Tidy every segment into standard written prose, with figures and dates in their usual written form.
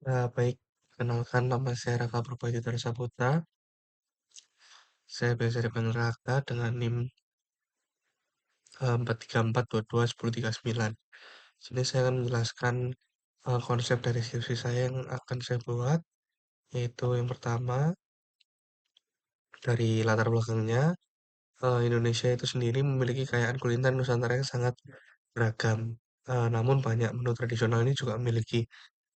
Baik, kenalkan nama saya Raka Purbaditara Saputra. Saya biasa dipanggil Raka dengan NIM 434221039. Sini saya akan menjelaskan konsep dari skripsi saya yang akan saya buat, yaitu yang pertama dari latar belakangnya. Indonesia itu sendiri memiliki kekayaan kuliner Nusantara yang sangat beragam. Namun banyak menu tradisional ini juga memiliki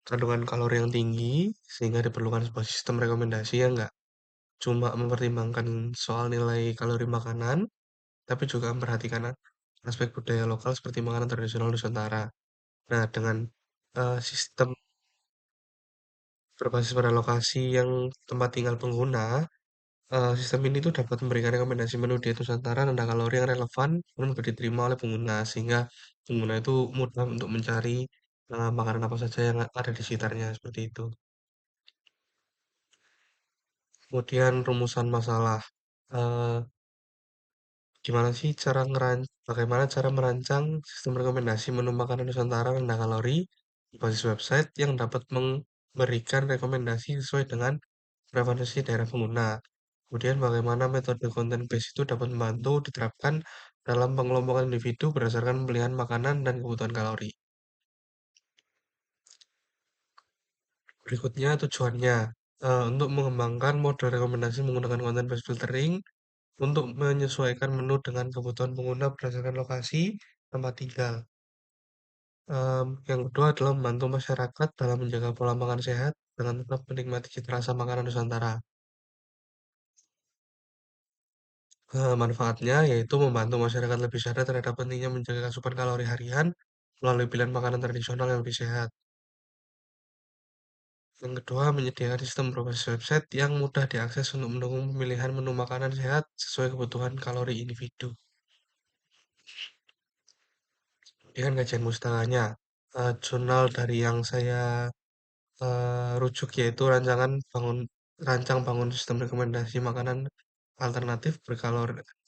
kandungan kalori yang tinggi, sehingga diperlukan sebuah sistem rekomendasi yang nggak cuma mempertimbangkan soal nilai kalori makanan, tapi juga memperhatikan aspek budaya lokal seperti makanan tradisional Nusantara. Nah, dengan sistem berbasis pada lokasi yang tempat tinggal pengguna, sistem ini tuh dapat memberikan rekomendasi menu diet Nusantara rendah kalori yang relevan dan mudah diterima oleh pengguna, sehingga pengguna itu mudah untuk mencari makanan apa saja yang ada di sekitarnya, seperti itu. Kemudian rumusan masalah. Eh, Bagaimana cara merancang sistem rekomendasi menu makanan Nusantara rendah kalori berbasis website yang dapat memberikan rekomendasi sesuai dengan preferensi daerah pengguna. Kemudian bagaimana metode content based itu dapat membantu diterapkan dalam pengelompokan individu berdasarkan pilihan makanan dan kebutuhan kalori. Berikutnya tujuannya untuk mengembangkan model rekomendasi menggunakan content based filtering untuk menyesuaikan menu dengan kebutuhan pengguna berdasarkan lokasi tempat tinggal. Yang kedua adalah membantu masyarakat dalam menjaga pola makan sehat dengan tetap menikmati cita rasa makanan Nusantara. Manfaatnya yaitu membantu masyarakat lebih sadar terhadap pentingnya menjaga asupan kalori harian melalui pilihan makanan tradisional yang lebih sehat. Yang kedua, menyediakan sistem berbasis website yang mudah diakses untuk mendukung pemilihan menu makanan sehat sesuai kebutuhan kalori individu. Dengan kajian mustakanya, jurnal dari yang saya rujuk yaitu rancang bangun sistem rekomendasi makanan alternatif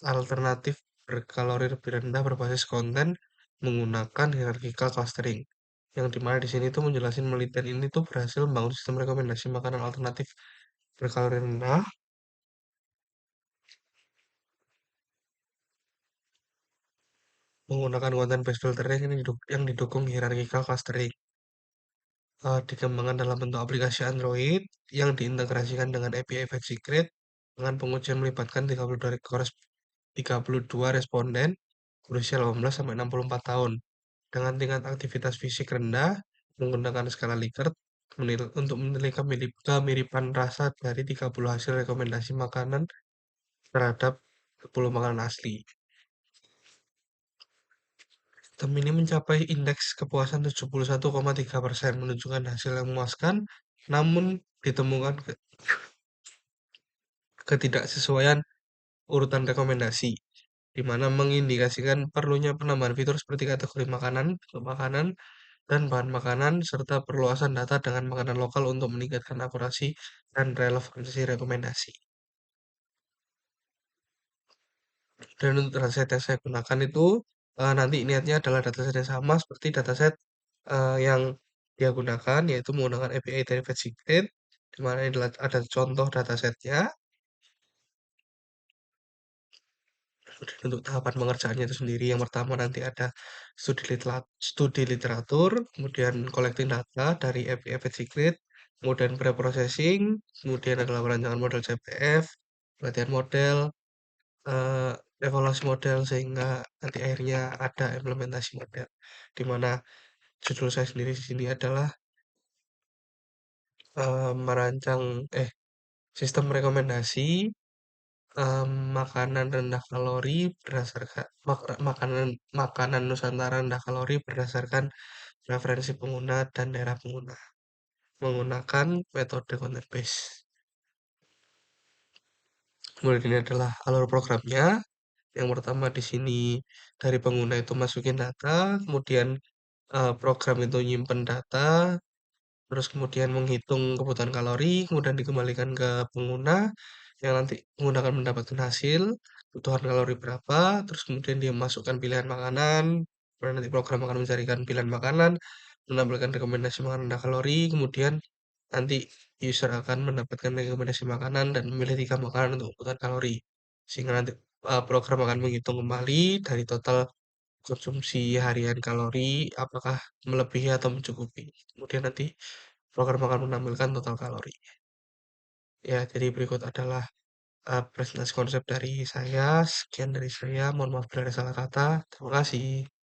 alternatif berkalori lebih rendah berbasis konten menggunakan hierarchical clustering. Yang dimana di sini tuh menjelaskan penelitian ini tuh berhasil membangun sistem rekomendasi makanan alternatif berkalori rendah menggunakan konten based filtering yang didukung hierarchical clustering. Dikembangkan dalam bentuk aplikasi Android yang diintegrasikan dengan API Secret dengan pengujian melibatkan 32 responden berusia 18 sampai 64 tahun dengan tingkat aktivitas fisik rendah menggunakan skala Likert untuk menilai kemiripan rasa dari 30 hasil rekomendasi makanan terhadap 10 makanan asli. Sistem ini mencapai indeks kepuasan 71,3%, menunjukkan hasil yang memuaskan, namun ditemukan ketidaksesuaian urutan rekomendasi, di mana mengindikasikan perlunya penambahan fitur seperti kategori makanan, makanan, dan bahan makanan, serta perluasan data dengan makanan lokal untuk meningkatkan akurasi dan relevansi rekomendasi. Dan untuk dataset yang saya gunakan itu nanti niatnya adalah dataset yang sama seperti dataset yang dia gunakan, yaitu menggunakan API dari VetSecret, di mana ini ada contoh datasetnya. Dan untuk tahapan pengerjaannya itu sendiri, yang pertama nanti ada studi literatur, kemudian collecting data dari API VetSecret, kemudian pre-processing, kemudian adalah perancangan model CPF, pelatihan model, eh, evaluasi model sehingga nanti akhirnya ada implementasi model. Di mana judul saya sendiri di sini adalah merancang sistem rekomendasi makanan rendah kalori berdasarkan makanan makanan Nusantara rendah kalori berdasarkan preferensi pengguna dan daerah pengguna menggunakan metode content based. Kemudian ini adalah alur programnya. Yang pertama di sini dari pengguna itu masukin data, kemudian program itu nyimpen data, terus kemudian menghitung kebutuhan kalori, kemudian dikembalikan ke pengguna, yang nanti pengguna akan mendapatkan hasil, kebutuhan kalori berapa, terus kemudian dia masukkan pilihan makanan, kemudian nanti program akan mencarikan pilihan makanan, menampilkan rekomendasi makanan rendah kalori, kemudian nanti user akan mendapatkan rekomendasi makanan dan memilih 3 makanan untuk kebutuhan kalori. Sehingga nanti, program akan menghitung kembali dari total konsumsi harian kalori, apakah melebihi atau mencukupi. Kemudian nanti program akan menampilkan total kalori. Ya, jadi berikut adalah presentasi konsep dari saya. Sekian dari saya. Mohon maaf bila ada salah kata. Terima kasih.